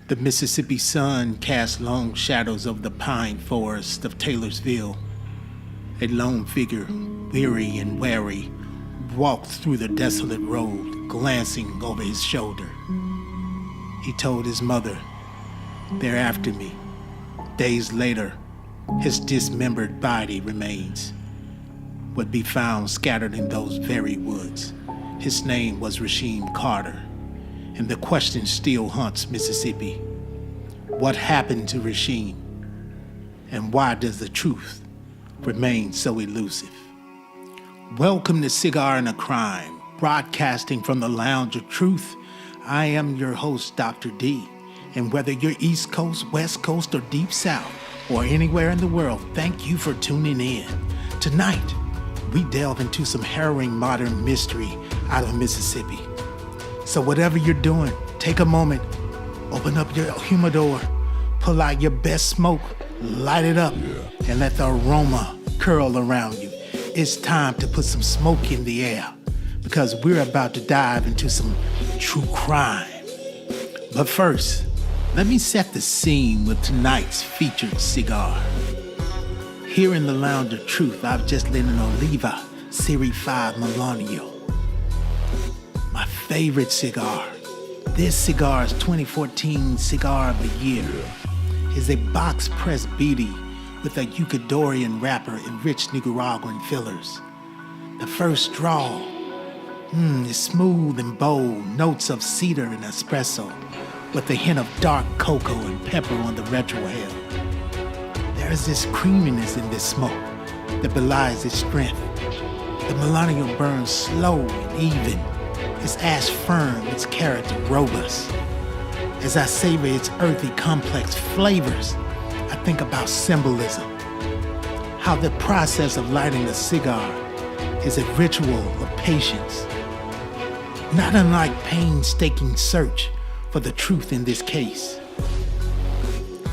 The Mississippi sun cast long shadows over the pine forest of Taylorsville. A lone figure, weary and wary, walked through the desolate road, glancing over his shoulder. He told his mother, "They're after me." Days later, his dismembered body remains would be found scattered in those very woods. His name was Rasheem Carter, and the question still haunts Mississippi. What happened to Rasheem? And why does the truth remain so elusive? Welcome to Cigar and A Crime, broadcasting from the Lounge of Truth. I am your host, Dr. D, and whether you're East Coast, West Coast, or Deep South, or anywhere in the world, thank you for tuning in. Tonight, we delve into some harrowing modern mystery out of Mississippi. So whatever you're doing, take a moment, open up your humidor, pull out your best smoke, light it up, and let the aroma curl around you. It's time to put some smoke in the air because we're about to dive into some true crime. But first, let me set the scene with tonight's featured cigar. Here in the Lounge of Truth, I've just lit an Oliva Series 5 Millennial. My favorite cigar. This cigar's 2014 Cigar of the Year is a box-pressed beatty with a Ecuadorian wrapper and rich Nicaraguan fillers. The first draw is smooth and bold, notes of cedar and espresso, with a hint of dark cocoa and pepper on the retrohale. There is this creaminess in this smoke that belies its strength. The Millennial burns slow and even, its ash firm, its character robust. As I savor its earthy, complex flavors, I think about symbolism, how the process of lighting a cigar is a ritual of patience, not unlike painstaking search for the truth in this case.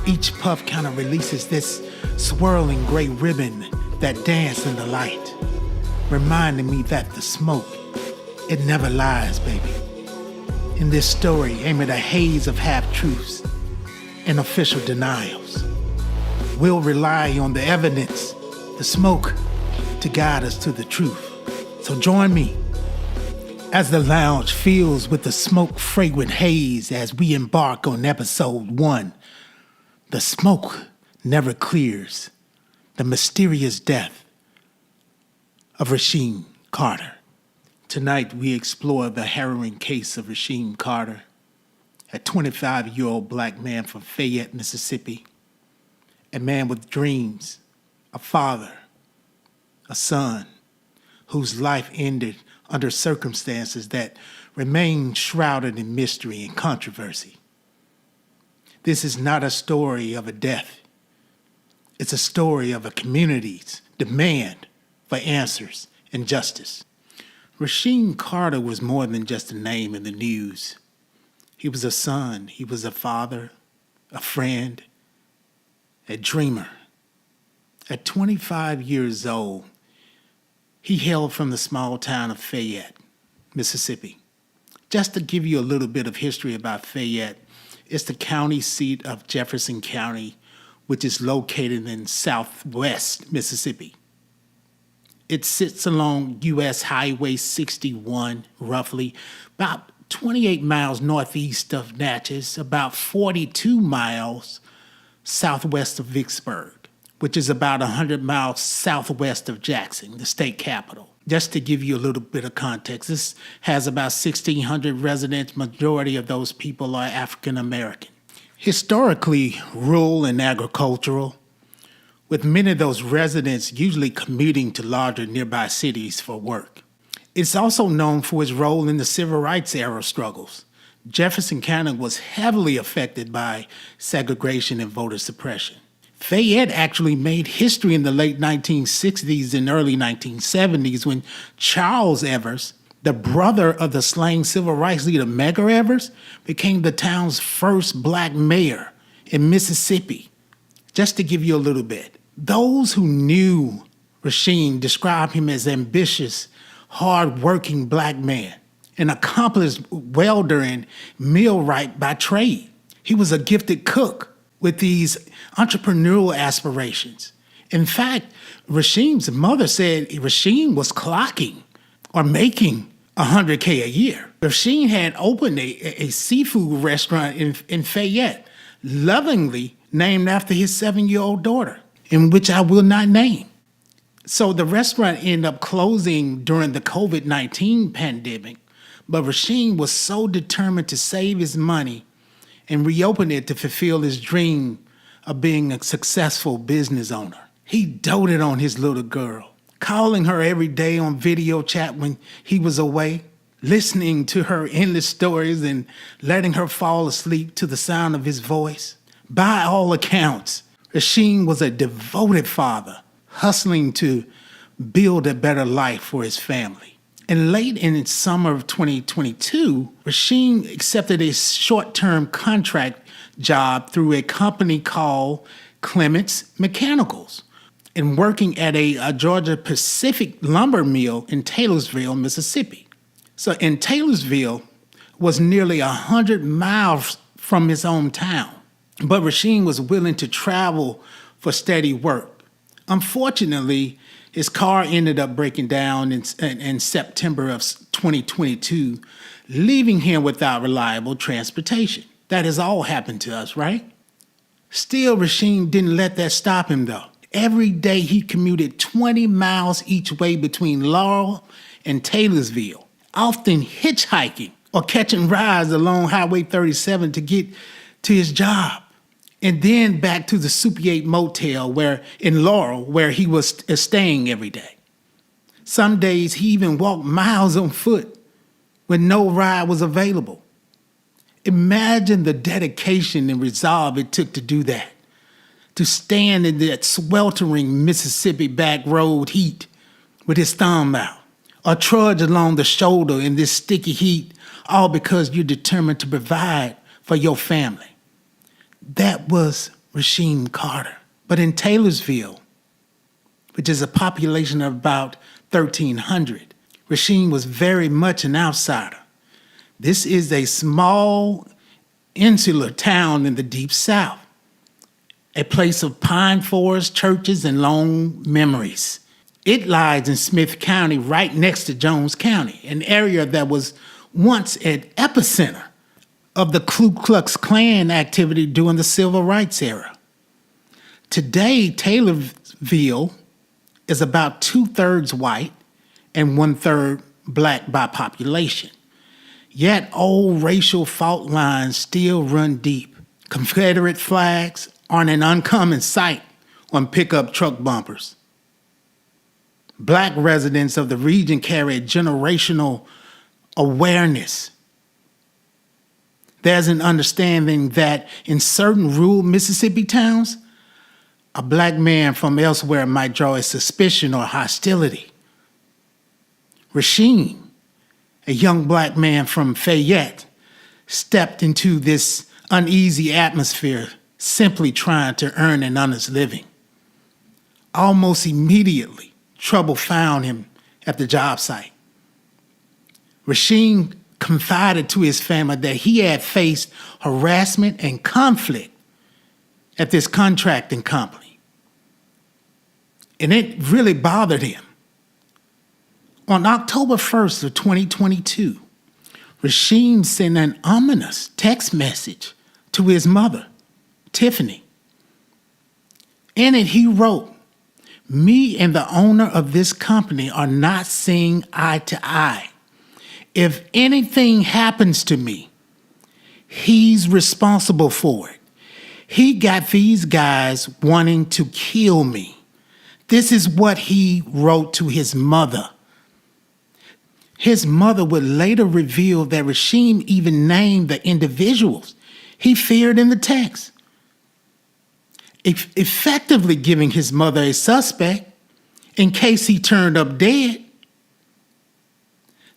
Each puff kind of releases this swirling gray ribbon that dances in the light, reminding me that the smoke, it never lies, baby. In this story, amid a haze of half-truths and official denials, we'll rely on the evidence, the smoke, to guide us to the truth. So join me as the lounge fills with the smoke-fragrant haze as we embark on episode 1. The smoke never clears. The mysterious death of Rasheem Carter. Tonight, we explore the harrowing case of Rasheem Carter, a 25-year-old black man from Fayette, Mississippi, a man with dreams, a father, a son, whose life ended under circumstances that remain shrouded in mystery and controversy. This is not a story of a death. It's a story of a community's demand for answers and justice. Rasheem Carter was more than just a name in the news. He was a son, he was a father, a friend, a dreamer. At 25 years old, he hailed from the small town of Fayette, Mississippi. Just to give you a little bit of history about Fayette, it's the county seat of Jefferson County, which is located in southwest Mississippi. It sits along U.S. Highway 61, roughly, about 28 miles northeast of Natchez, about 42 miles southwest of Vicksburg, which is about 100 miles southwest of Jackson, the state capital. Just to give you a little bit of context, this has about 1,600 residents. Majority of those people are African American. Historically rural and agricultural, with many of those residents usually commuting to larger nearby cities for work. It's also known for its role in the civil rights era struggles. Jefferson County was heavily affected by segregation and voter suppression. Fayette actually made history in the late 1960s and early 1970s when Charles Evers, the brother of the slain civil rights leader Medgar Evers, became the town's first black mayor in Mississippi. Just to give you a little bit. Those who knew Rasheem described him as ambitious, hard-working black man, an accomplished welder and millwright by trade. He was a gifted cook with these entrepreneurial aspirations. In fact, Rasheem's mother said Rasheem was clocking or making $100K a year. Rasheem had opened a seafood restaurant in Fayette, lovingly named after his 7-year-old daughter, in which I will not name. So the restaurant ended up closing during the COVID-19 pandemic, but Rasheem was so determined to save his money and reopen it to fulfill his dream of being a successful business owner. He doted on his little girl, calling her every day on video chat when he was away, listening to her endless stories and letting her fall asleep to the sound of his voice. By all accounts, Rasheem was a devoted father, hustling to build a better life for his family. And late in the summer of 2022, Rasheem accepted a short-term contract job through a company called Clements Mechanicals and working at a Georgia Pacific lumber mill in Taylorsville, Mississippi. So in Taylorsville was nearly 100 miles from his hometown, but Rasheem was willing to travel for steady work. Unfortunately, his car ended up breaking down in September of 2022, leaving him without reliable transportation. That has all happened to us, right? Still, Rasheem didn't let that stop him, though. Every day he commuted 20 miles each way between Laurel and Taylorsville, often hitchhiking or catching rides along Highway 37 to get to his job. And then back to the Super 8 motel in Laurel, where he was staying every day. Some days he even walked miles on foot when no ride was available. Imagine the dedication and resolve it took to do that, to stand in that sweltering Mississippi back road heat with his thumb out, or trudge along the shoulder in this sticky heat, all because you're determined to provide for your family. That was Rasheem Carter. But in Taylorsville, which is a population of about 1,300, Rasheem was very much an outsider. This is a small, insular town in the deep South, a place of pine forests, churches, and long memories. It lies in Smith County, right next to Jones County, an area that was once an epicenter of the Ku Klux Klan activity during the Civil Rights era. Today, Taylorsville is about 2/3 white and 1/3 black by population. Yet old racial fault lines still run deep. Confederate flags aren't an uncommon sight on pickup truck bumpers. Black residents of the region carry a generational awareness. There's an understanding that in certain rural Mississippi towns, a black man from elsewhere might draw a suspicion or hostility. Rasheem, a young black man from Fayette, stepped into this uneasy atmosphere simply trying to earn an honest living. Almost immediately, trouble found him at the job site. Rasheem confided to his family that he had faced harassment and conflict at this contracting company. And it really bothered him. On October 1st of 2022, Rasheem sent an ominous text message to his mother, Tiffany. In it, he wrote, "Me and the owner of this company are not seeing eye to eye. If anything happens to me, he's responsible for it. He got these guys wanting to kill me." This is what he wrote to his mother. His mother would later reveal that Rasheem even named the individuals he feared in the text, effectively giving his mother a suspect in case he turned up dead.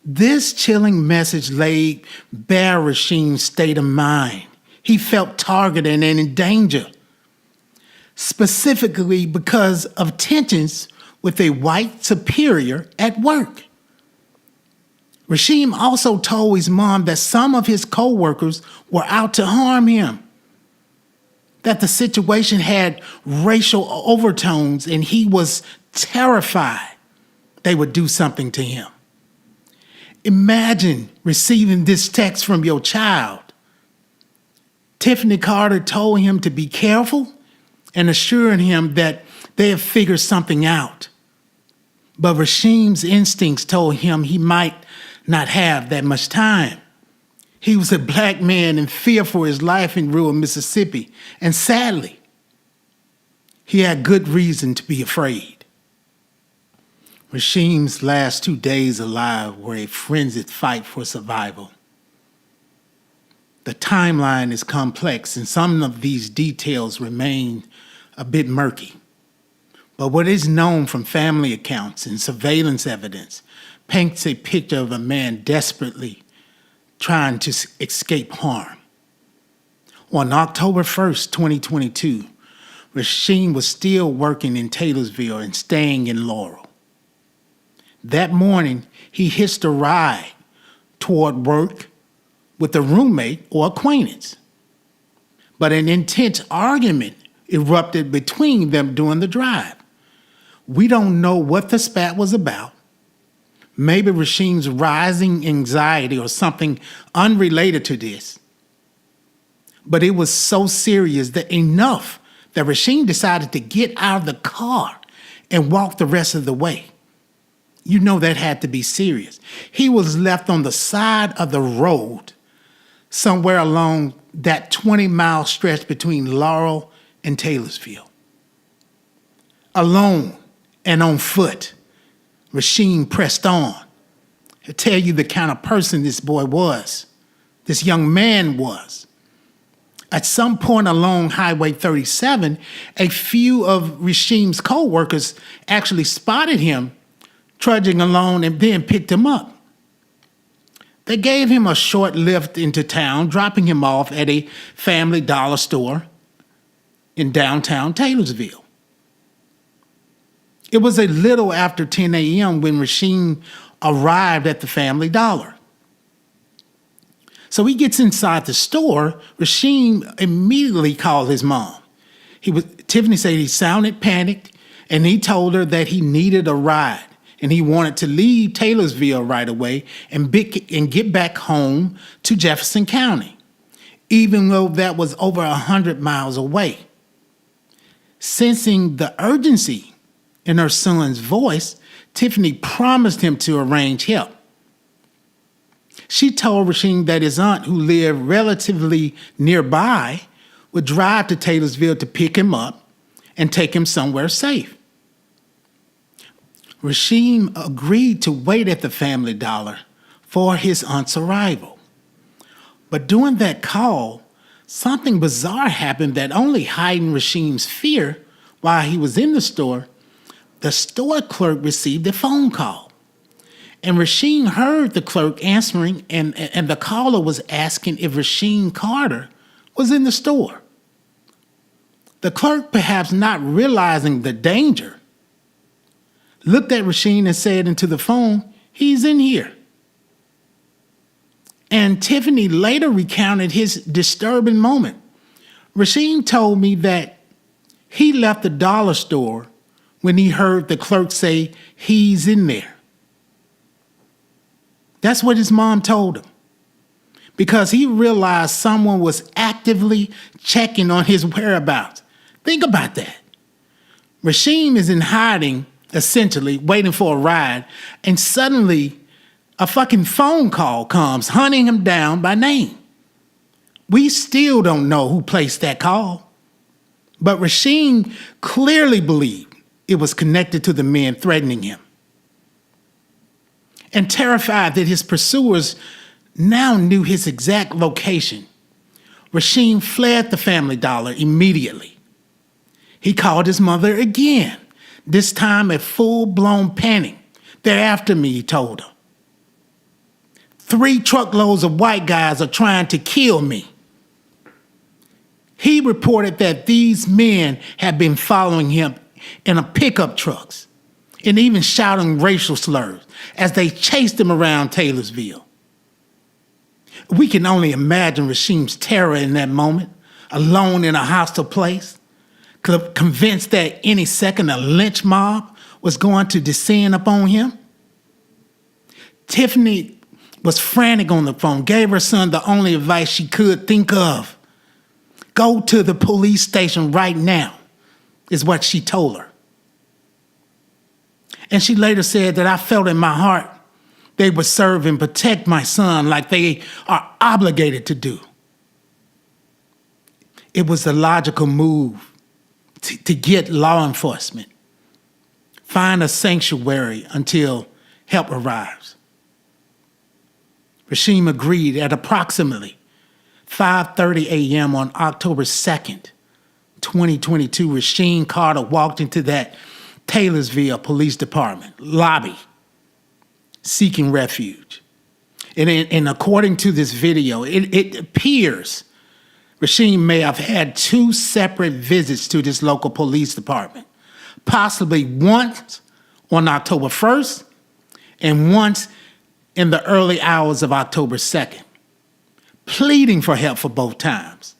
This chilling message laid bare Rasheem's state of mind. He felt targeted and in danger, specifically because of tensions with a white superior at work. Rasheem also told his mom that some of his co-workers were out to harm him, that the situation had racial overtones and he was terrified they would do something to him. Imagine receiving this text from your child. Tiffany Carter told him to be careful and assuring him that they had figured something out. But Rasheem's instincts told him he might not have that much time. He was a black man in fear for his life in rural Mississippi, and sadly, he had good reason to be afraid. Rasheem's last 2 days alive were a frenzied fight for survival. The timeline is complex, and some of these details remain a bit murky. But what is known from family accounts and surveillance evidence paints a picture of a man desperately trying to escape harm. On October 1st, 2022, Rasheem was still working in Taylorsville and staying in Laurel. That morning, he hitched a ride toward work with a roommate or acquaintance. But an intense argument erupted between them during the drive. We don't know what the spat was about. Maybe Rasheem's rising anxiety or something unrelated to this. But it was so serious that Rasheem decided to get out of the car and walk the rest of the way. You know that had to be serious. He was left on the side of the road somewhere along that 20-mile stretch between Laurel and Taylorsville. Alone and on foot, Rasheem pressed on. To tell you the kind of person this boy was, this young man was. At some point along Highway 37, a few of Rasheem's co-workers actually spotted him trudging along and then picked him up. They gave him a short lift into town, dropping him off at a Family Dollar store in downtown Taylorsville. It was a little after 10 a.m. when Rasheem arrived at the Family Dollar. So he gets inside the store. Rasheem immediately called his mom. Tiffany said he sounded panicked, and he told her that he needed a ride, and he wanted to leave Taylorsville right away and get back home to Jefferson County, even though that was over 100 miles away. Sensing the urgency in her son's voice, Tiffany promised him to arrange help. She told Rasheem that his aunt, who lived relatively nearby, would drive to Taylorsville to pick him up and take him somewhere safe. Rasheem agreed to wait at the Family Dollar for his aunt's arrival. But during that call, something bizarre happened that only heightened Rasheem's fear. While he was in the store clerk received a phone call. And Rasheem heard the clerk answering, and the caller was asking if Rasheem Carter was in the store. The clerk, perhaps not realizing the danger, looked at Rasheem and said into the phone, "He's in here." And Tiffany later recounted his disturbing moment. Rasheem told me that he left the dollar store when he heard the clerk say, "He's in there." That's what his mom told him, because he realized someone was actively checking on his whereabouts. Think about that. Rasheem is in hiding, essentially, waiting for a ride, and suddenly a fucking phone call comes, hunting him down by name. We still don't know who placed that call, but Rasheem clearly believed it was connected to the men threatening him. And terrified that his pursuers now knew his exact location, Rasheem fled the Family Dollar immediately. He called his mother again, this time a full-blown panic. "They're after me," he told her. "3 truckloads of white guys are trying to kill me." He reported that these men had been following him in a pickup trucks and even shouting racial slurs as they chased him around Taylorsville. We can only imagine Rasheem's terror in that moment. alone in a hostile place, convinced that any second a lynch mob was going to descend upon him? Tiffany was frantic on the phone, gave her son the only advice she could think of. Go to the police station right now, is what she told her. And she later said that I felt in my heart they would serve and protect my son like they are obligated to do. It was the logical move to get law enforcement, find a sanctuary until help arrives. Rasheem agreed at approximately 5:30 a.m. on October 2nd, 2022. Rasheem Carter walked into that Taylorsville Police Department lobby seeking refuge. And according to this video, it appears Rasheem may have had two separate visits to this local police department, possibly once on October 1st and once in the early hours of October 2nd, pleading for help for both times.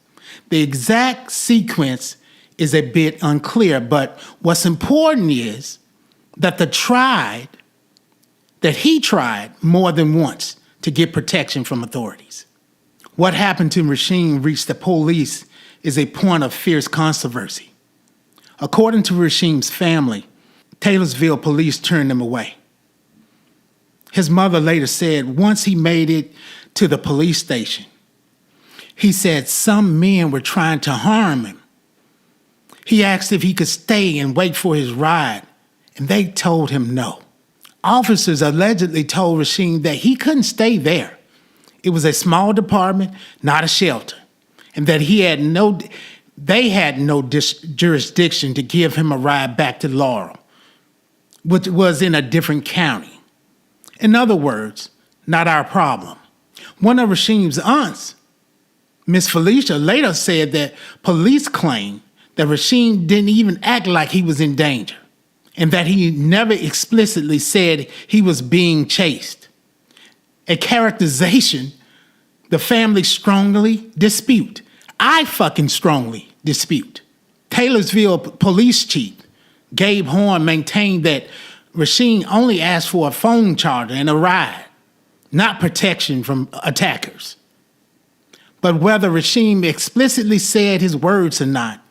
The exact sequence is a bit unclear, but what's important is that he tried more than once to get protection from authorities. What happened to Rasheem reached the police is a point of fierce controversy. According to Rasheem's family, Taylorsville police turned him away. His mother later said once he made it to the police station, he said some men were trying to harm him. He asked if he could stay and wait for his ride, and they told him no. Officers allegedly told Rasheem that he couldn't stay there. It was a small department, not a shelter, and that they had no jurisdiction to give him a ride back to Laurel, which was in a different county. In other words, not our problem. One of Rasheem's aunts, Miss Felicia, later said that police claimed that Rasheem didn't even act like he was in danger, and that he never explicitly said he was being chased. A characterization the family strongly dispute. I fucking strongly dispute. Taylorsville Police Chief Gabe Horn maintained that Rasheem only asked for a phone charger and a ride, not protection from attackers. But whether Rasheem explicitly said his words or not,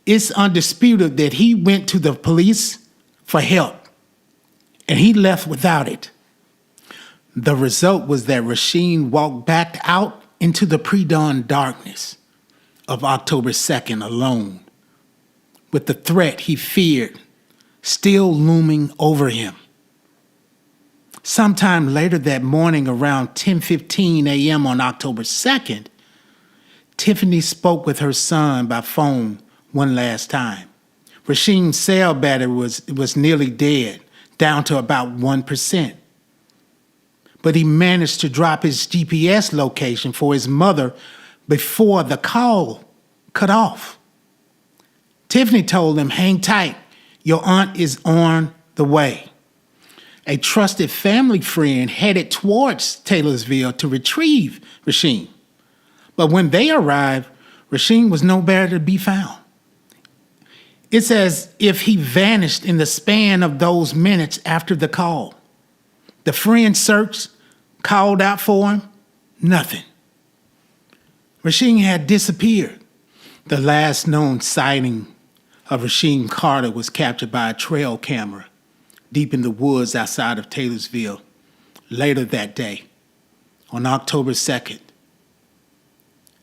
it's undisputed that he went to the police for help, and he left without it. The result was that Rasheem walked back out into the pre-dawn darkness of October 2nd alone, with the threat he feared still looming over him. Sometime later that morning, around 10:15 a.m. on October 2nd, Tiffany spoke with her son by phone one last time. Rasheem's cell battery was nearly dead, down to about 1%. But he managed to drop his GPS location for his mother before the call cut off. Tiffany told him, "Hang tight, your aunt is on the way." A trusted family friend headed towards Taylorsville to retrieve Rasheem. But when they arrived, Rasheem was nowhere to be found. It's as if he vanished in the span of those minutes after the call. The friend searched, called out for him, nothing. Rasheem had disappeared. The last known sighting of Rasheem Carter was captured by a trail camera deep in the woods outside of Taylorsville later that day, on October 2nd,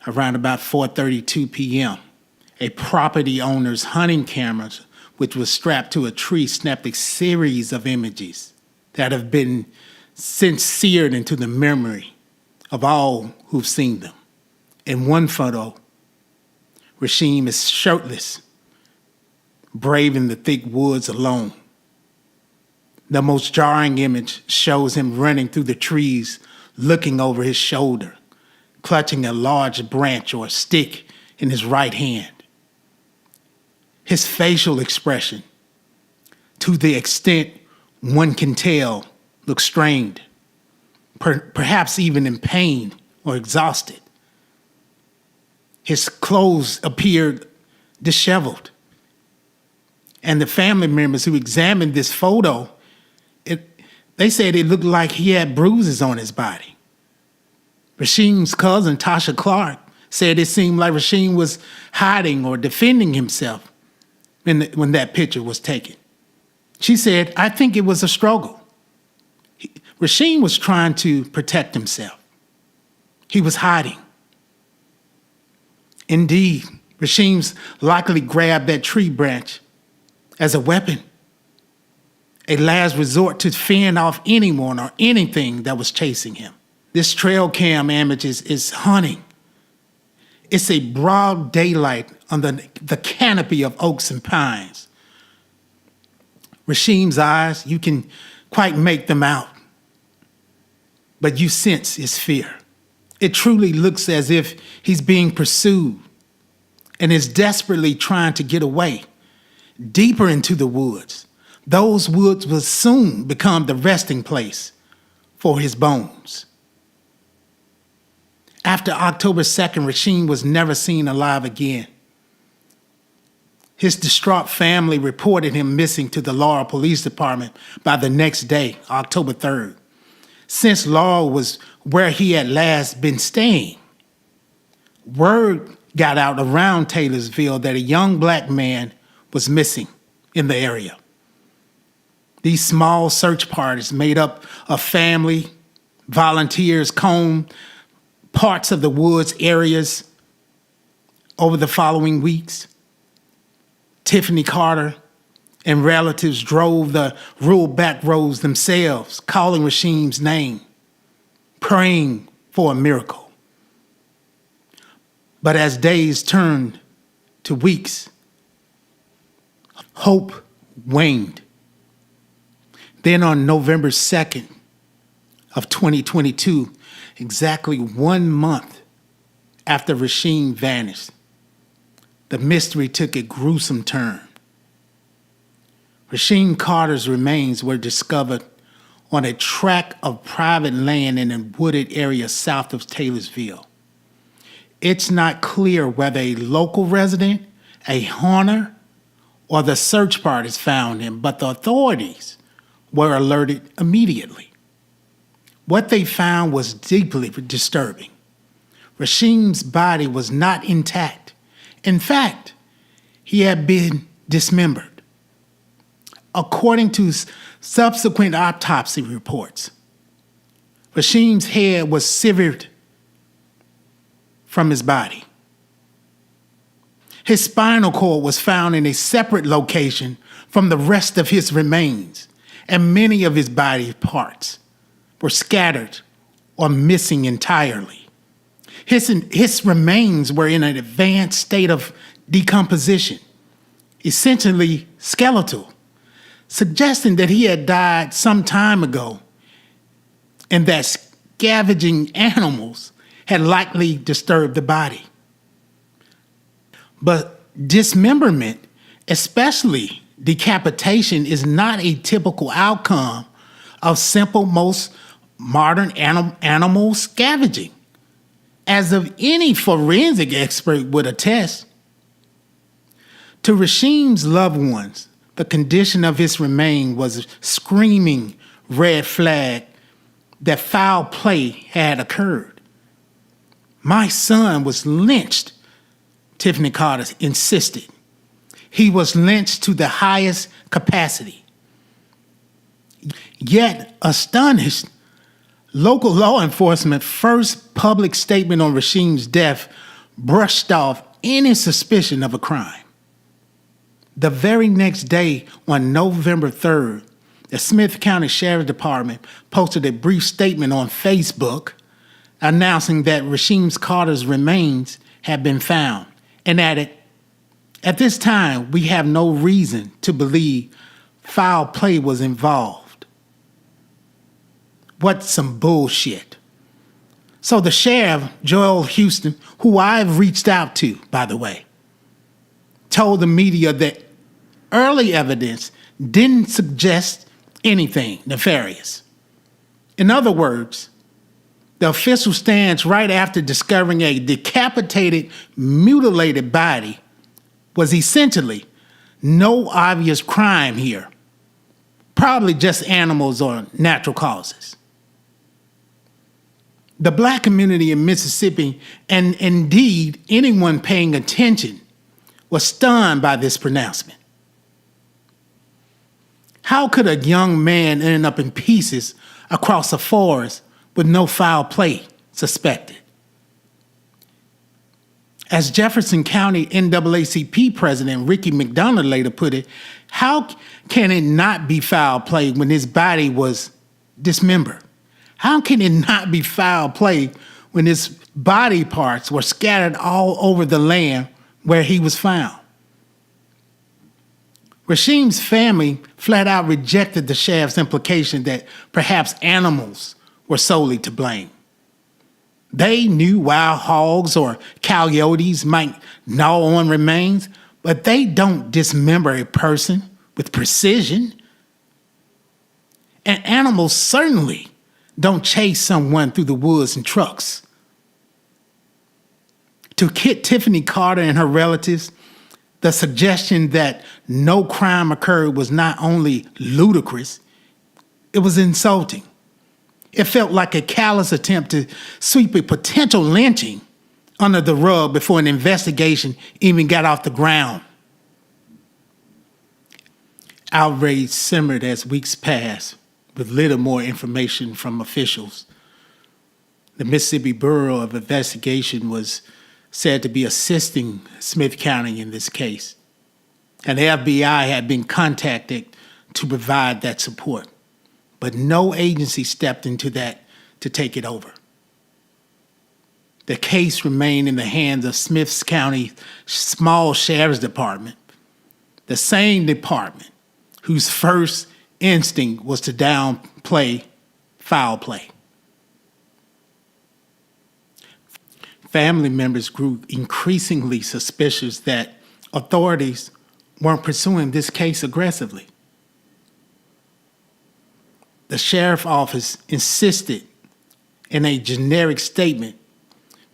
around about 4:32 p.m. A property owner's hunting camera, which was strapped to a tree, snapped a series of images that have been since seared into the memory of all who've seen them. In one photo, Rasheem is shirtless, braving the thick woods alone. The most jarring image shows him running through the trees, looking over his shoulder, clutching a large branch or stick in his right hand. His facial expression, to the extent one can tell, looks strained, perhaps even in pain or exhausted. His clothes appeared disheveled. And the family members who examined this photo, they said it looked like he had bruises on his body. Rasheem's cousin, Tasha Clark, said it seemed like Rasheem was hiding or defending himself when that picture was taken. She said, I think it was a struggle. Rasheem was trying to protect himself. He was hiding. Indeed, Rasheem's likely grabbed that tree branch as a weapon, a last resort to fend off anyone or anything that was chasing him. This trail cam image is haunting. It's a broad daylight under the canopy of oaks and pines. Rasheem's eyes, you can quite make them out, but you sense his fear. It truly looks as if he's being pursued and is desperately trying to get away, deeper into the woods. Those woods will soon become the resting place for his bones. After October 2nd, Rasheem was never seen alive again. His distraught family reported him missing to the Laurel Police Department by the next day, October 3rd, since Laurel was where he had last been staying. Word got out around Taylorsville that a young black man was missing in the area. These small search parties made up of family, volunteers combed parts of the woods areas over the following weeks. Tiffany Carter and relatives drove the rural back roads themselves, calling Rasheem's name, praying for a miracle. But as days turned to weeks, hope waned. Then on November 2nd of 2022, exactly 1 month after Rasheem vanished, the mystery took a gruesome turn. Rasheem Carter's remains were discovered on a tract of private land in a wooded area south of Taylorsville. It's not clear whether a local resident, a hunter, or the search parties found him, but the authorities were alerted immediately. What they found was deeply disturbing. Rasheem's body was not intact. In fact, he had been dismembered. According to subsequent autopsy reports, Rasheem's head was severed from his body. His spinal cord was found in a separate location from the rest of his remains, and many of his body parts were scattered or missing entirely. His remains were in an advanced state of decomposition, essentially skeletal, suggesting that he had died some time ago and that scavenging animals had likely disturbed the body. But dismemberment, especially decapitation, is not a typical outcome of simple, most modern animal scavenging, as of any forensic expert would attest. To Rasheem's loved ones, the condition of his remains was a screaming red flag that foul play had occurred. My son was lynched, Tiffany Carter insisted. He was lynched to the highest capacity. Yet, astonished, local law enforcement's first public statement on Rasheem's death brushed off any suspicion of a crime. The very next day, on November 3rd, the Smith County Sheriff's Department posted a brief statement on Facebook announcing that Rasheem Carter's remains had been found, and added, "At this time, we have no reason to believe foul play was involved." What some bullshit. So the sheriff, Joel Houston, who I've reached out to, by the way, told the media that early evidence didn't suggest anything nefarious. In other words, The official stance right after discovering a decapitated, mutilated body was essentially no obvious crime here. Probably just animals or natural causes. The black community in Mississippi, and indeed anyone paying attention, was stunned by this pronouncement. How could a young man end up in pieces across a forest with no foul play suspected? As Jefferson County NAACP President Ricky McDonough later put it, how can it not be foul play when his body was dismembered? How can it not be foul play when his body parts were scattered all over the land where he was found? Rasheem's family flat out rejected the sheriff's implication that perhaps animals were solely to blame. They knew wild hogs or coyotes might gnaw on remains, but they don't dismember a person with precision. And animals certainly don't chase someone through the woods in trucks. To Kit Tiffany Carter and her relatives, the suggestion that no crime occurred was not only ludicrous, it was insulting. It felt like a callous attempt to sweep a potential lynching under the rug before an investigation even got off the ground. Outrage simmered as weeks passed, with little more information from officials. The Mississippi Bureau of Investigation was said to be assisting Smith County in this case, and the FBI had been contacted to provide that support, but no agency stepped into that to take it over. The case remained in the hands of Smith County Small Sheriff's Department, the same department whose first instinct was to downplay foul play. Family members grew increasingly suspicious that authorities weren't pursuing this case aggressively. The sheriff's office insisted in a generic statement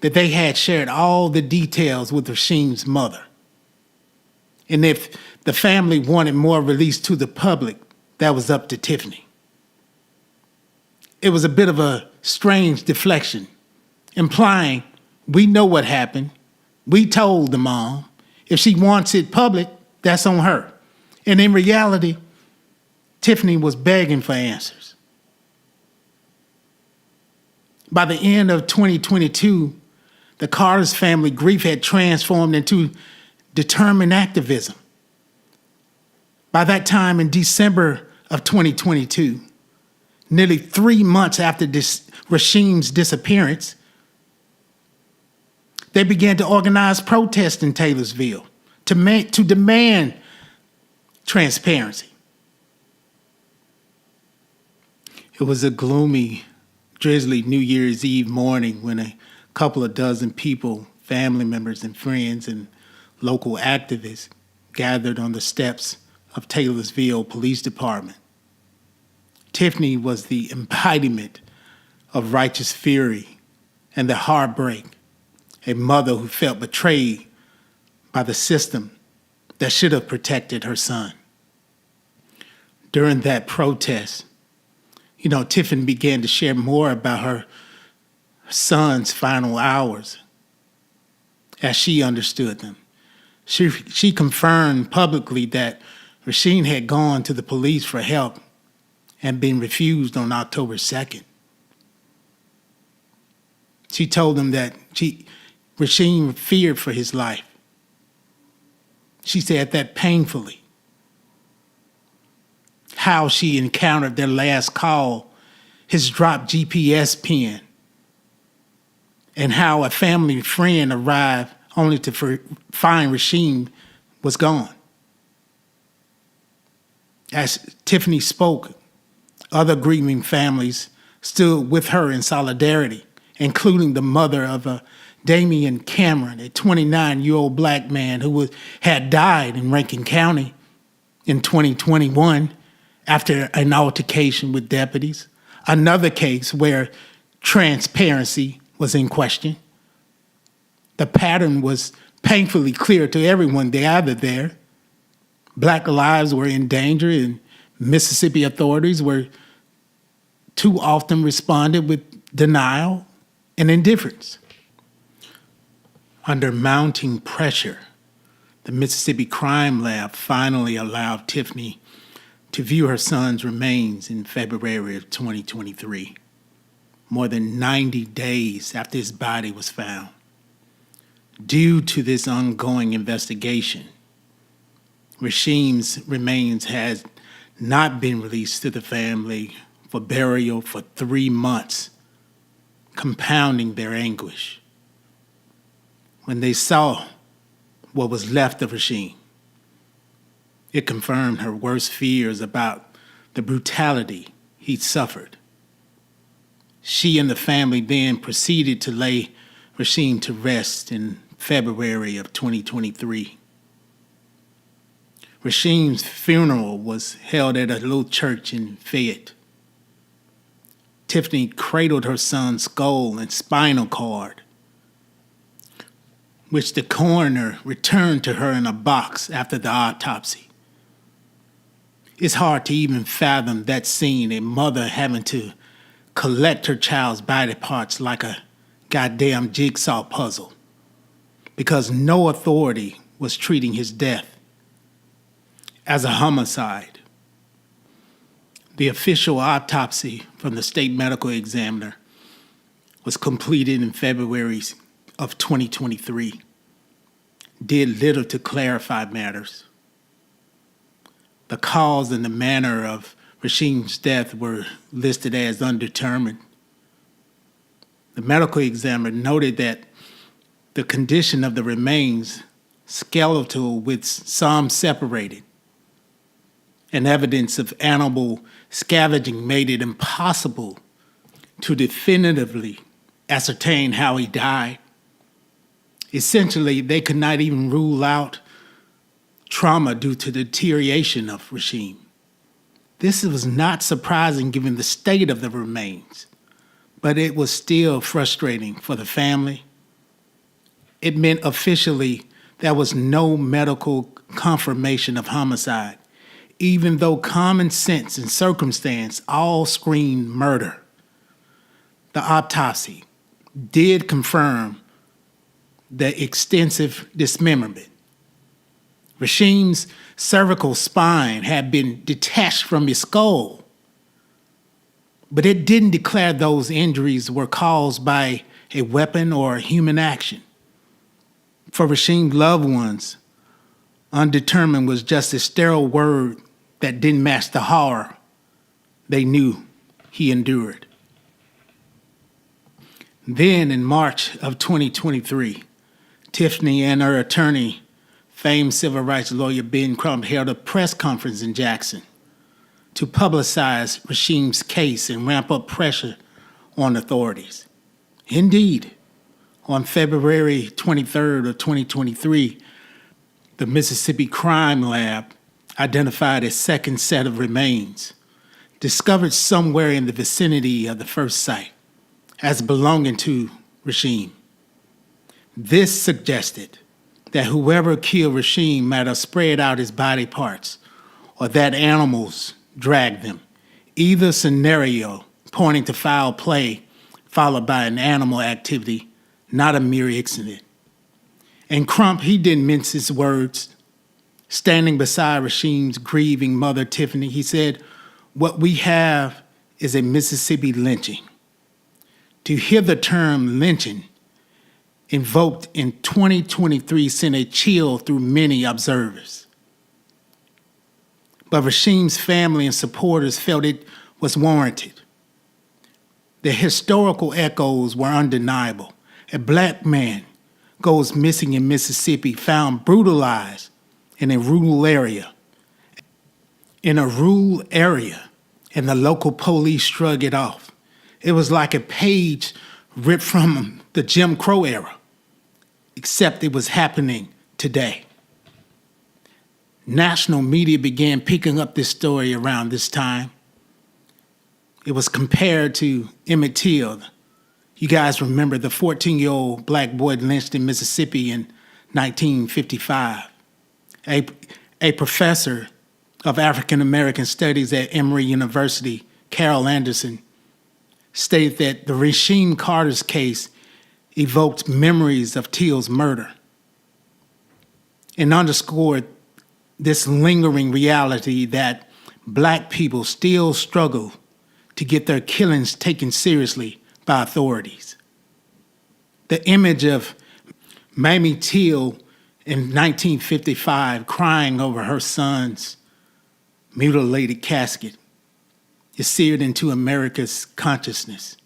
that they had shared all the details with Rasheem's mother. And if the family wanted more released to the public, that was up to Tiffany. It was a bit of a strange deflection, implying we know what happened. We told the mom. If she wants it public, that's on her. And in reality, Tiffany was begging for answers. By the end of 2022, the Carter's family grief had transformed into determined activism. By that time, in December of 2022, nearly 3 months after Rasheem's disappearance, they began to organize protests in Taylorsville to demand transparency. It was a gloomy, drizzly New Year's Eve morning when a couple of dozen people, family members and friends and local activists, gathered on the steps of Taylorsville Police Department. Tiffany was the embodiment of righteous fury and the heartbreak, a mother who felt betrayed by the system that should have protected her son. During that protest, Tiffany began to share more about her son's final hours as she understood them. She confirmed publicly that Rasheem had gone to the police for help and been refused on October 2nd. She told them that Rasheem feared for his life. She said that painfully. How she encountered their last call, his dropped GPS pin, and how a family friend arrived only to find Rasheem was gone. As Tiffany spoke, other grieving families stood with her in solidarity, including the mother of Damian Cameron, a 29-year-old black man who had died in Rankin County in 2021 after an altercation with deputies. Another case where Transparency was in question. The pattern was painfully clear to everyone gathered there. Black lives were in danger, and Mississippi authorities were too often responded with denial and indifference. Under mounting pressure, the Mississippi Crime Lab finally allowed Tiffany to view her son's remains in February of 2023, more than 90 days after his body was found. Due to this ongoing investigation, Rasheem's remains had not been released to the family for burial for 3 months, compounding their anguish. When they saw what was left of Rasheem, it confirmed her worst fears about the brutality he'd suffered. She and the family then proceeded to lay Rasheem to rest in February of 2023. Rasheem's funeral was held at a little church in Fayette. Tiffany cradled her son's skull and spinal cord, which the coroner returned to her in a box after the autopsy. It's hard to even fathom that scene, a mother having to collect her child's body parts like a goddamn jigsaw puzzle, because no authority was treating his death as a homicide. The official autopsy from the state medical examiner was completed in February of 2023, did little to clarify matters. The cause and the manner of Rasheem's death were listed as undetermined. The medical examiner noted that the condition of the remains, skeletal with some separated, and evidence of animal scavenging made it impossible to definitively ascertain how he died. Essentially, they could not even rule out trauma due to the deterioration of Rasheem. This was not surprising given the state of the remains, but it was still frustrating for the family. It meant officially there was no medical confirmation of homicide, even though common sense and circumstance all screamed murder. The autopsy did confirm the extensive dismemberment. Rasheem's cervical spine had been detached from his skull, but it didn't declare those injuries were caused by a weapon or a human action. For Rasheem's loved ones, undetermined was just a sterile word that didn't match the horror they knew he endured. Then in March of 2023, Tiffany and her attorney, famed civil rights lawyer Ben Crump, held a press conference in Jackson to publicize Rasheem's case and ramp up pressure on authorities. Indeed, on February 23rd of 2023, the Mississippi Crime Lab identified a second set of remains discovered somewhere in the vicinity of the first site as belonging to Rasheem. This suggested that whoever killed Rasheem might have spread out his body parts or that animals dragged them, either scenario pointing to foul play followed by an animal activity, not a mere accident. And Crump, he didn't mince his words. Standing beside Rasheem's grieving mother, Tiffany, he said, "What we have is a Mississippi lynching." To hear the term lynching invoked in 2023 sent a chill through many observers. But Rasheem's family and supporters felt it was warranted. The historical echoes were undeniable. A black man goes missing in Mississippi, found brutalized in a rural area. And the local police shrugged it off. It was like a page ripped from the Jim Crow era, except it was happening today. National media began picking up this story around this time. It was compared to Emmett Till, You guys remember the 14-year-old black boy lynched in Mississippi in 1955. A professor of African American Studies at Emory University, Carol Anderson, stated that the Rasheem Carter's case evoked memories of Teal's murder and underscored this lingering reality that black people still struggle to get their killings taken seriously by authorities. The image of Mamie Teal in 1955 crying over her son's mutilated casket is seared into America's consciousness.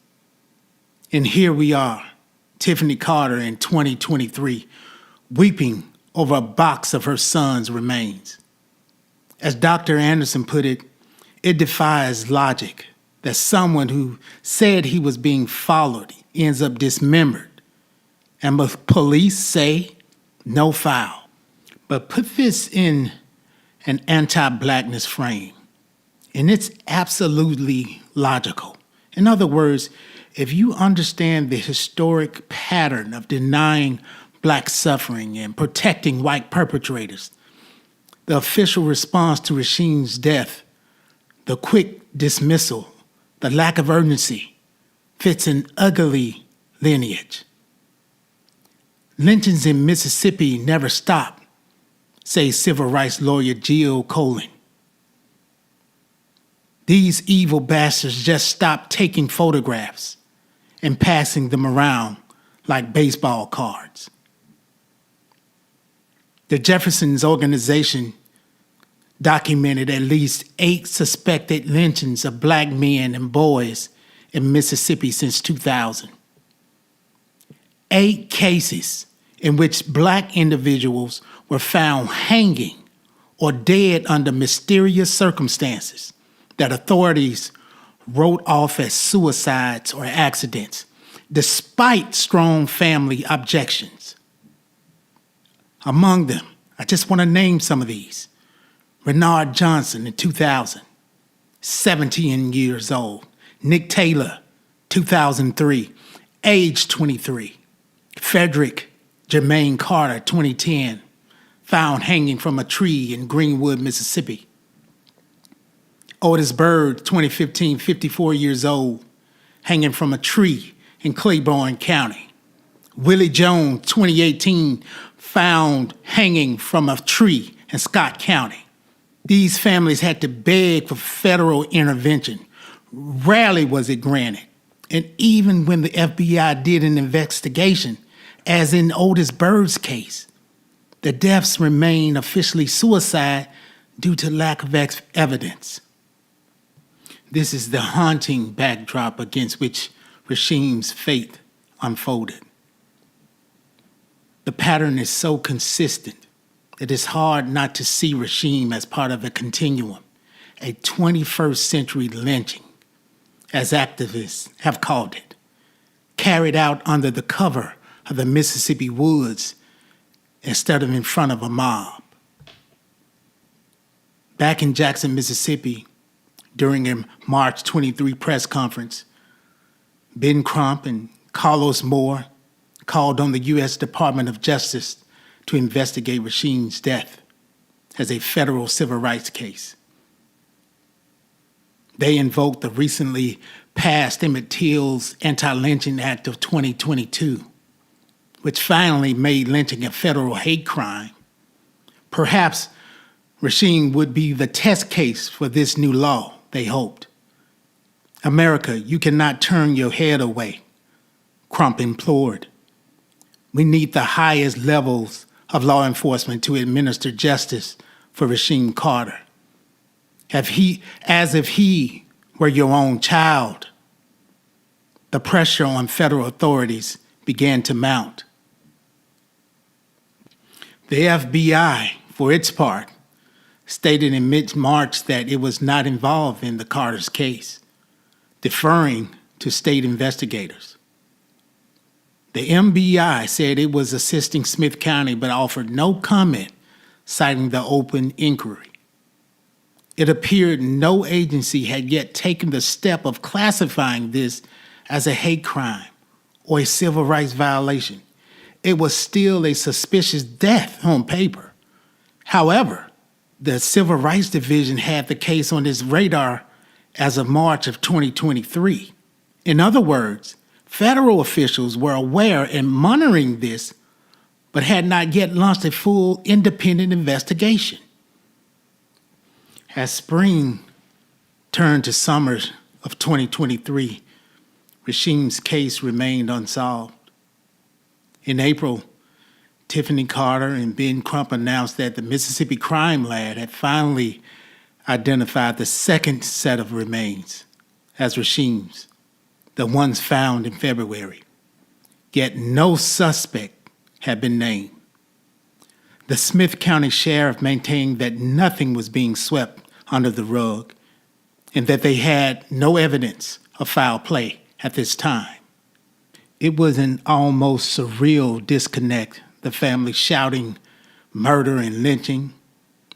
And here we are, Tiffany Carter in 2023, weeping over a box of her son's remains. As Dr. Anderson put it, it defies logic that someone who said he was being followed ends up dismembered, and the police say no foul. But put this in an anti-blackness frame, and it's absolutely logical. In other words, if you understand the historic pattern of denying black suffering and protecting white perpetrators, the official response to Rasheem's death, the quick dismissal, the lack of urgency, fits an ugly lineage. Lynchings in Mississippi never stop, says civil rights lawyer Jill Colin. These evil bastards just stopped taking photographs and passing them around like baseball cards. The Jefferson's organization documented at least 8 suspected lynchings of black men and boys in Mississippi since 2000. 8 cases in which black individuals were found hanging or dead under mysterious circumstances that authorities wrote off as suicides or accidents, despite strong family objections. Among them, I just want to name some of these. Renard Johnson in 2000, 17 years old. Nick Taylor, 2003, age 23. Frederick Jermaine Carter, 2010, found hanging from a tree in Greenwood, Mississippi. Otis Byrd, 2015, 54 years old, hanging from a tree in Claiborne County. Willie Jones, 2018, found hanging from a tree in Scott County. These families had to beg for federal intervention. Rarely was it granted. And even when the FBI did an investigation, as in Otis Byrd's case, the deaths remain officially suicide due to lack of evidence. This is the haunting backdrop against which Rasheem's fate unfolded. The pattern is so consistent that it's hard not to see Rasheem as part of a continuum, a 21st century lynching, as activists have called it, carried out under the cover of the Mississippi woods instead of in front of a mob. Back in Jackson, Mississippi, during a March 23 press conference, Ben Crump and Carlos Moore called on the U.S. Department of Justice to investigate Rasheem's death as a federal civil rights case. They invoked the recently passed Emmett Till's Anti-Lynching Act of 2022, which finally made lynching a federal hate crime. Perhaps Rasheem would be the test case for this new law, they hoped. America, you cannot turn your head away, Crump implored. We need the highest levels of law enforcement to administer justice for Rasheem Carter. As if he were your own child. The pressure on federal authorities began to mount. The FBI, for its part, stated in mid-March that it was not involved in the Carter's case, deferring to state investigators. The MBI said it was assisting Smith County but offered no comment, citing the open inquiry. It appeared no agency had yet taken the step of classifying this as a hate crime or a civil rights violation. It was still a suspicious death on paper. However, the Civil Rights Division had the case on its radar as of March of 2023. In other words, federal officials were aware and monitoring this, but had not yet launched a full independent investigation. As spring turned to summer of 2023, Rasheem's case remained unsolved. In April, Tiffany Carter and Ben Crump announced that the Mississippi Crime Lab had finally identified the second set of remains as Rasheem's, the ones found in February. Yet no suspect had been named. The Smith County Sheriff maintained that nothing was being swept under the rug and that they had no evidence of foul play at this time. It was an almost surreal disconnect, the family shouting murder and lynching,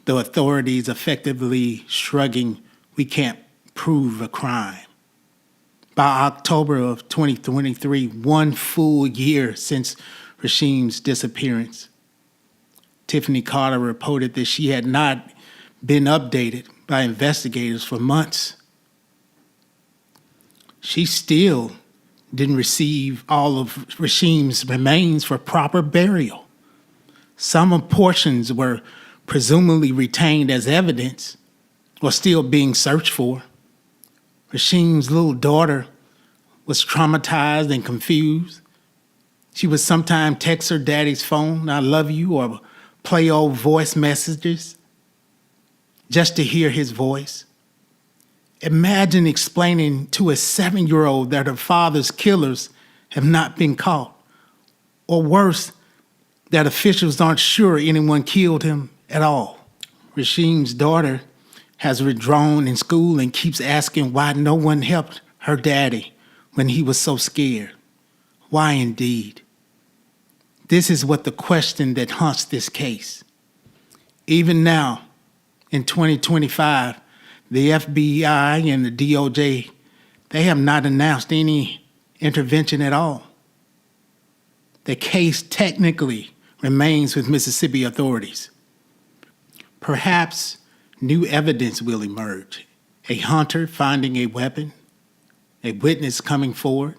the authorities effectively shrugging, "We can't prove a crime." By October of 2023, 1 full year since Rasheem's disappearance, Tiffany Carter reported that she had not been updated by investigators for months. She still didn't receive all of Rasheem's remains for proper burial. Some portions were presumably retained as evidence or still being searched for. Rasheem's little daughter was traumatized and confused. She would sometimes text her daddy's phone, "I love you," or play old voice messages just to hear his voice. Imagine explaining to a 7-year-old that her father's killers have not been caught, or worse, that officials aren't sure anyone killed him at all. Rasheem's daughter has withdrawn in school and keeps asking why no one helped her daddy when he was so scared. Why indeed? This is what the question that haunts this case. Even now, in 2025, the FBI and the DOJ, they have not announced any intervention at all. The case technically remains with Mississippi authorities. Perhaps new evidence will emerge. A hunter finding a weapon, a witness coming forward,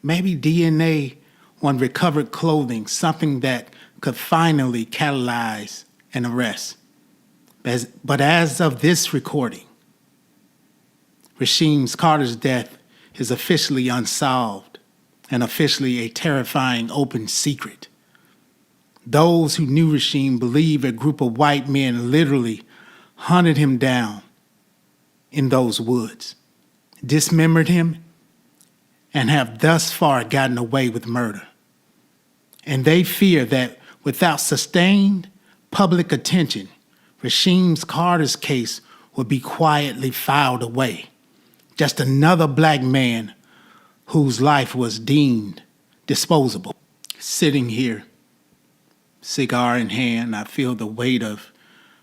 maybe DNA on recovered clothing, something that could finally catalyze an arrest. But as of this recording, Rasheem Carter's death is officially unsolved and officially a terrifying open secret. Those who knew Rasheem believe a group of white men literally hunted him down in those woods, dismembered him, and have thus far gotten away with murder. And they fear that without sustained public attention, Rasheem Carter's case will be quietly filed away. Just another black man whose life was deemed disposable. Sitting here, cigar in hand, I feel the weight of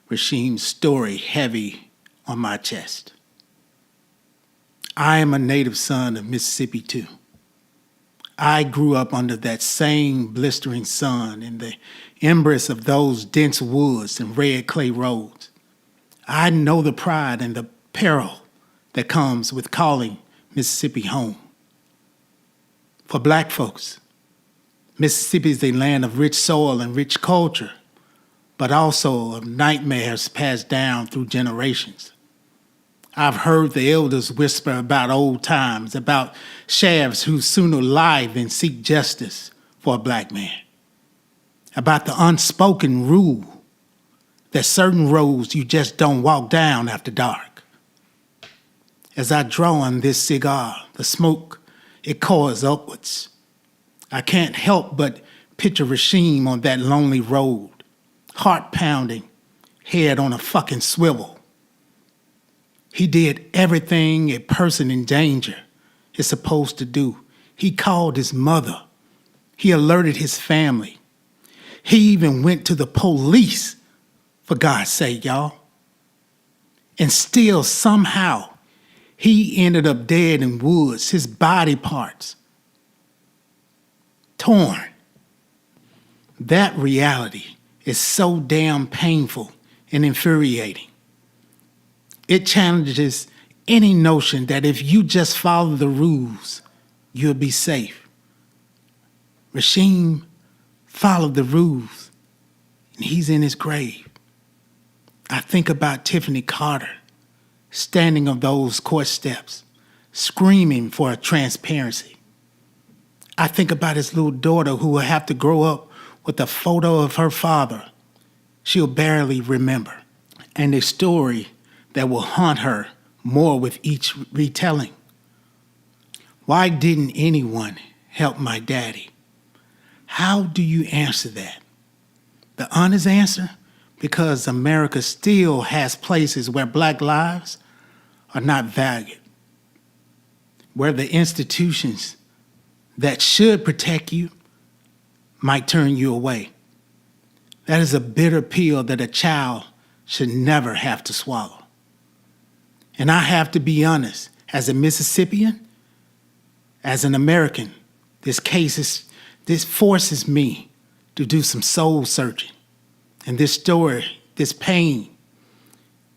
Rasheem's story heavy on my chest. I am a native son of Mississippi too. I grew up under that same blistering sun in the embrace of those dense woods and red clay roads. I know the pride and the peril that comes with calling Mississippi home. For black folks, Mississippi is a land of rich soil and rich culture, but also of nightmares passed down through generations. I've heard the elders whisper about old times, about sheriffs who sooner lie than seek justice for a black man, about the unspoken rule that certain roads you just don't walk down after dark. As I draw on this cigar, the smoke, it coils upwards. I can't help but picture Rasheem on that lonely road, heart pounding, head on a fucking swivel. He did everything a person in danger is supposed to do. He called his mother. He alerted his family. He even went to the police, for God's sake, y'all. And still, somehow, he ended up dead in woods, his body parts torn. That reality is so damn painful and infuriating. It challenges any notion that if you just follow the rules, you'll be safe. Rasheem followed the rules, and he's in his grave. I think about Tiffany Carter standing on those court steps, screaming for transparency. I think about his little daughter who will have to grow up with a photo of her father she'll barely remember, and a story that will haunt her more with each retelling. Why didn't anyone help my daddy? How do you answer that? The honest answer? Because America still has places where Black lives are not valued, where the institutions that should protect you might turn you away. That is a bitter pill that a child should never have to swallow. And I have to be honest, as a Mississippian, as an American, this forces me to do some soul searching. And this story, this pain,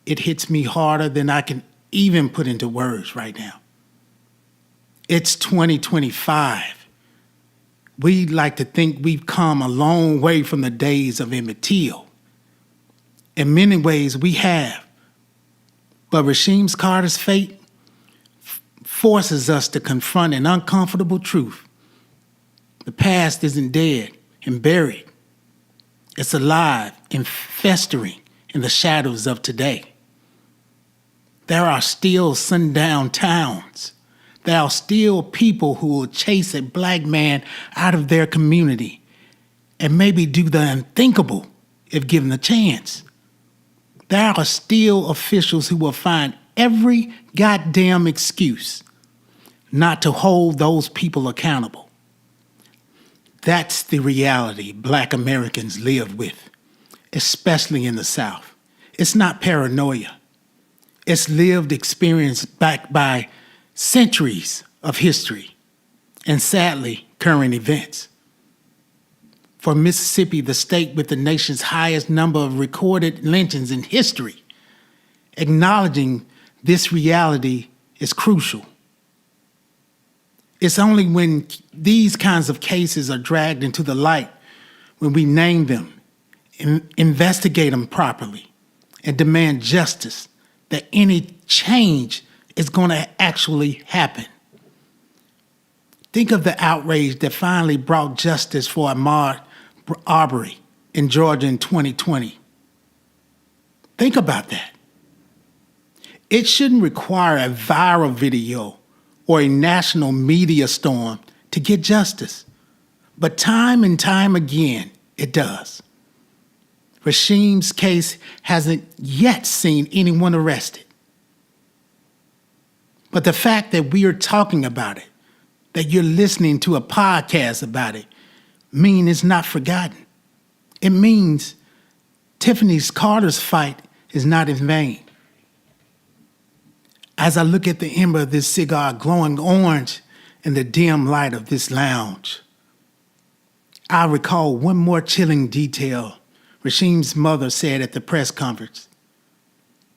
it hits me harder than I can even put into words right now. It's 2025. We like to think we've come a long way from the days of Emmett Till. In many ways, we have. But Rasheem Carter's fate forces us to confront an uncomfortable truth. The past isn't dead and buried. It's alive and festering in the shadows of today. There are still sundown towns. There are still people who will chase a Black man out of their community and maybe do the unthinkable if given the chance. There are still officials who will find every goddamn excuse not to hold those people accountable. That's the reality Black Americans live with, especially in the South. It's not paranoia. It's lived experience backed by centuries of history and, sadly, current events. For Mississippi, the state with the nation's highest number of recorded lynchings in history, acknowledging this reality is crucial. It's only when these kinds of cases are dragged into the light, when we name them, investigate them properly, and demand justice, that any change is going to actually happen. Think of the outrage that finally brought justice for Ahmaud Arbery in Georgia in 2020. Think about that. It shouldn't require a viral video or a national media storm to get justice, but time and time again, it does. Rasheem's case hasn't yet seen anyone arrested. But the fact that we are talking about it, that you're listening to a podcast about it, means it's not forgotten. It means Tiffany Carter's fight is not in vain. As I look at the ember of this cigar glowing orange in the dim light of this lounge, I recall one more chilling detail Rasheem's mother said at the press conference.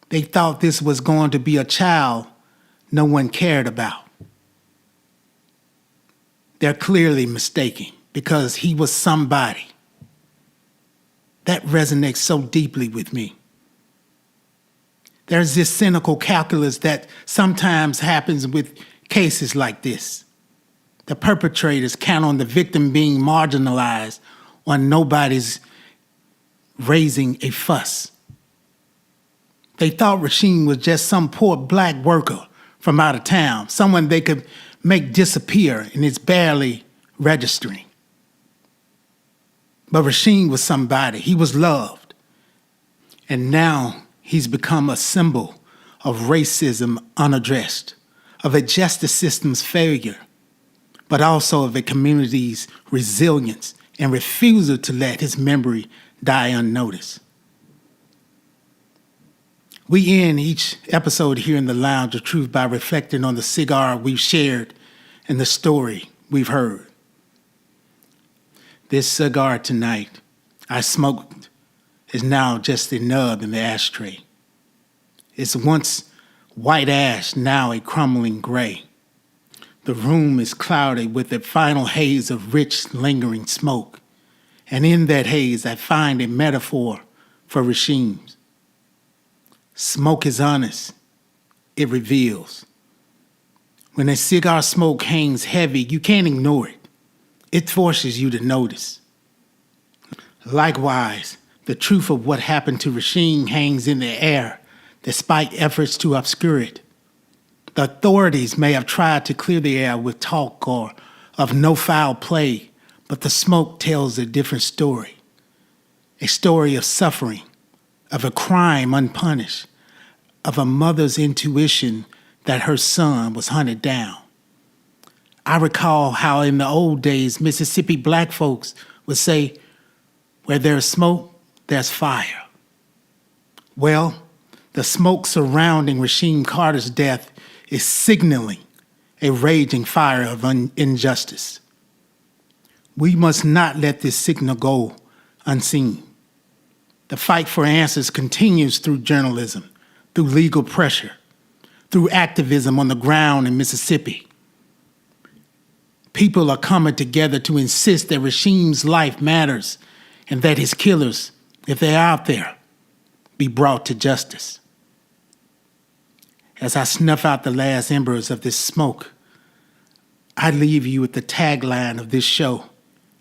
They thought this was going to be a child no one cared about. They're clearly mistaken because he was somebody. That resonates so deeply with me. There's this cynical calculus that sometimes happens with cases like this. The perpetrators count on the victim being marginalized or nobody's raising a fuss. They thought Rasheem was just some poor Black worker from out of town, someone they could make disappear and it's barely registering. But Rasheem was somebody. He was loved. And now he's become a symbol of racism unaddressed, of a justice system's failure, but also of a community's resilience and refusal to let his memory die unnoticed. We end each episode here in the Lounge of Truth by reflecting on the cigar we've shared and the story we've heard. This cigar tonight I smoked is now just a nub in the ashtray. It's once white ash, now a crumbling gray. The room is clouded with a final haze of rich, lingering smoke. And in that haze, I find a metaphor for Rasheem's. Smoke is honest. It reveals. When a cigar smoke hangs heavy, you can't ignore it. It forces you to notice. Likewise, the truth of what happened to Rasheem hangs in the air, despite efforts to obscure it. The authorities may have tried to clear the air with talk or of no foul play, but the smoke tells a different story. A story of suffering, of a crime unpunished, of a mother's intuition that her son was hunted down. I recall how in the old days, Mississippi black folks would say, "Where there's smoke, there's fire." Well, the smoke surrounding Rasheem Carter's death is signaling a raging fire of injustice. We must not let this signal go unseen. The fight for answers continues through journalism, through legal pressure, through activism on the ground in Mississippi. People are coming together to insist that Rasheem's life matters and that his killers, if they're out there, be brought to justice. As I snuff out the last embers of this smoke, I leave you with the tagline of this show,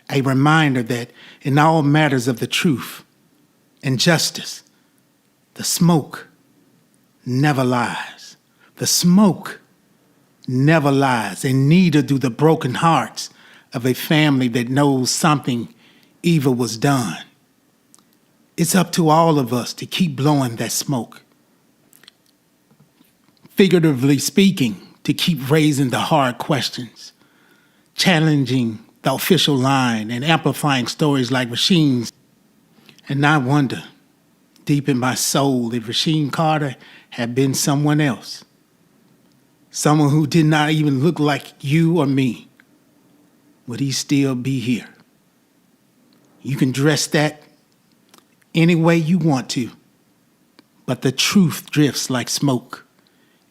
a reminder that in all matters of the truth and justice, the smoke never lies. The smoke never lies, and neither do the broken hearts of a family that knows something evil was done. It's up to all of us to keep blowing that smoke. Figuratively speaking, to keep raising the hard questions, challenging the official line and amplifying stories like Rasheem's. And I wonder, deep in my soul, if Rasheem Carter had been someone else, someone who did not even look like you or me, would he still be here? You can dress that any way you want to, but the truth drifts like smoke.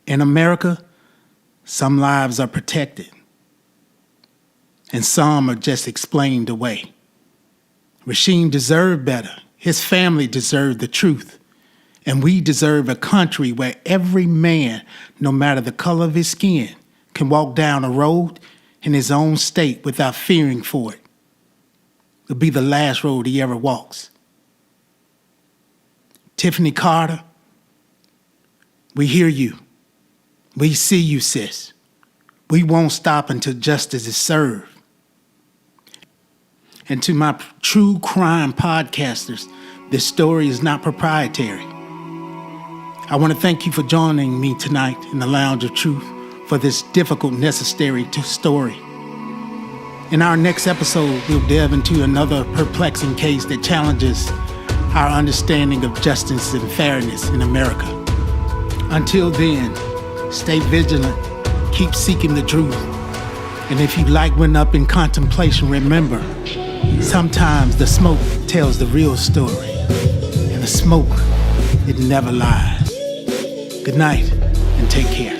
In America, some lives are protected, and some are just explained away. Rasheem deserved better. His family deserved the truth. And we deserve a country where every man, no matter the color of his skin, can walk down a road in his own state without fearing for it. It'll be the last road he ever walks. Tiffany Carter, we hear you. We see you, sis. We won't stop until justice is served. And to my true crime podcasters, this story is not proprietary. I want to thank you for joining me tonight in the Lounge of Truth for this difficult, necessary story. In our next episode, we'll delve into another perplexing case that challenges our understanding of justice and fairness in America. Until then, stay vigilant, keep seeking the truth. And if you like went up in contemplation, remember, sometimes the smoke tells the real story. And the smoke, it never lies. Good night and take care.